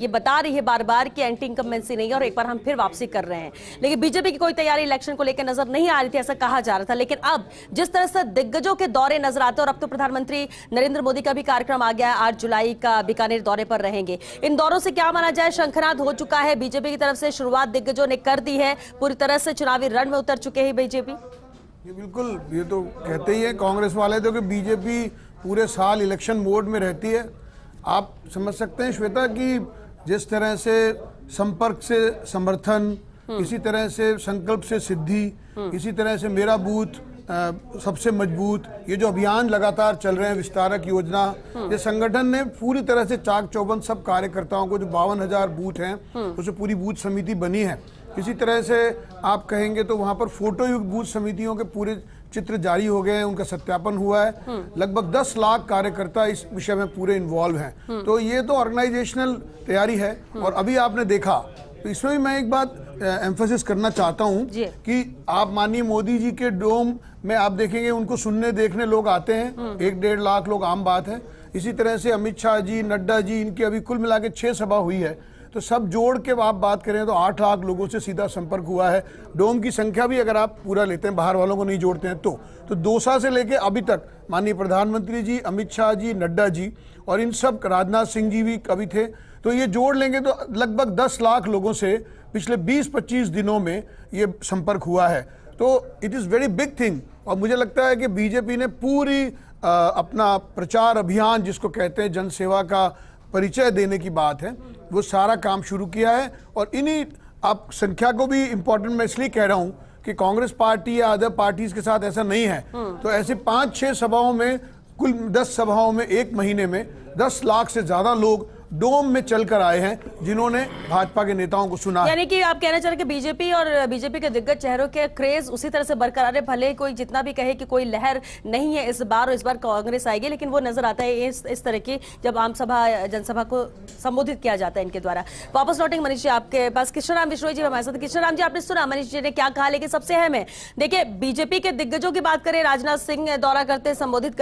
ये बता रही है बार बार कि एंटी इनकम्बेंसी नहीं है और एक बार हम फिर वापसी कर रहे हैं। लेकिन बीजेपी की कोई तैयारी इलेक्शन को लेकर नजर नहीं आ रही थी, ऐसा कहा जा रहा था। लेकिन अब जिस तरह से दिग्गजों के दौरे नजर आते हैं, और अब तो प्रधानमंत्री नरेंद्र मोदी का भी कार्यक्रम आ गया है, 8 जुलाई का बीकानेर दौरे पर रहेंगे। इन दौरों से क्या माना जाए, शंखनाद हो चुका है बीजेपी की तरफ से, शुरुआत दिग्गजों ने कर दी है, पूरी तरह से चुनावी रण में उतर चुके हैं बीजेपी। ये बिल्कुल, ये तो कहते ही है कांग्रेस वाले तो कि बीजेपी पूरे साल इलेक्शन मोड में रहती है। आप समझ सकते हैं श्वेता कि जिस तरह से संपर्क से समर्थन, इसी तरह से संकल्प से सिद्धि, इसी तरह से मेरा बूथ सबसे मजबूत, ये जो अभियान लगातार चल रहे हैं, विस्तारक योजना, ये संगठन ने पूरी तरह से चाक चौबंद सब कार्यकर्ताओं को, जो 52,000 बूथ हैं उससे पूरी बूथ समिति बनी है। इसी तरह से आप कहेंगे तो वहां पर फोटो युक्त बूथ समितियों के पूरे चित्र जारी हो गए हैं, उनका सत्यापन हुआ है। लगभग 10 लाख कार्यकर्ता इस विषय में पूरे इन्वॉल्व हैं। तो ये तो ऑर्गेनाइजेशनल तैयारी है। और अभी आपने देखा तो इसमें भी मैं एक बात एम्फेसिस करना चाहता हूं कि आप माननीय मोदी जी के डोम में आप देखेंगे उनको सुनने देखने लोग आते हैं, 1-1.5 लाख लोग आम बात है। इसी तरह से अमित शाह जी, नड्डा जी, इनकी अभी कुल मिला के 6 सभा हुई है। तो सब जोड़ के आप बात करें तो 8 लाख लोगों से सीधा संपर्क हुआ है। डोम की संख्या भी अगर आप पूरा लेते हैं, बाहर वालों को नहीं जोड़ते हैं, तो दौसा से लेके अभी तक माननीय प्रधानमंत्री जी, अमित शाह जी, नड्डा जी और इन सब, राजनाथ सिंह जी भी कभी थे, तो ये जोड़ लेंगे तो लगभग 10 लाख लोगों से पिछले 20-25 दिनों में ये संपर्क हुआ है। तो it is very big thing. और मुझे लगता है कि बीजेपी ने पूरी अपना प्रचार अभियान, जिसको कहते हैं जनसेवा का परिचय देने की बात है, वो सारा काम शुरू किया है। और इन्हीं, आप संख्या को भी इम्पोर्टेंट मैं इसलिए कह रहा हूं कि कांग्रेस पार्टी या अदर पार्टीज के साथ ऐसा नहीं है। तो ऐसे 5-6 सभाओं में, कुल 10 सभाओं में एक महीने में 10 लाख से ज्यादा लोग डोम में चलकर आए हैं, जिन्होंने भाजपा के नेताओं को सुना। यानी कि आप कहना चाह रहे हैं कि बीजेपी और बीजेपी के दिग्गज चेहरों के क्रेज उसी तरह से बरकरार है, भले कोई जितना भी कहे कि कोई लहर नहीं है इस बार और इस बार कांग्रेस आएगी, लेकिन वो नजर आता है इस तरह की जब आम सभा, जनसभा को संबोधित किया जाता है इनके द्वारा। वापस लौटेंगे मनीष जी आपके पास। कृष्णराम विश्नोई जी हमारे साथ। कृष्णराम जी, आपने सुना मनीष जी ने क्या कहा, लेकिन सबसे अहम है, देखिए बीजेपी के दिग्गजों की बात करें, राजनाथ सिंह दौरा करते, संबोधित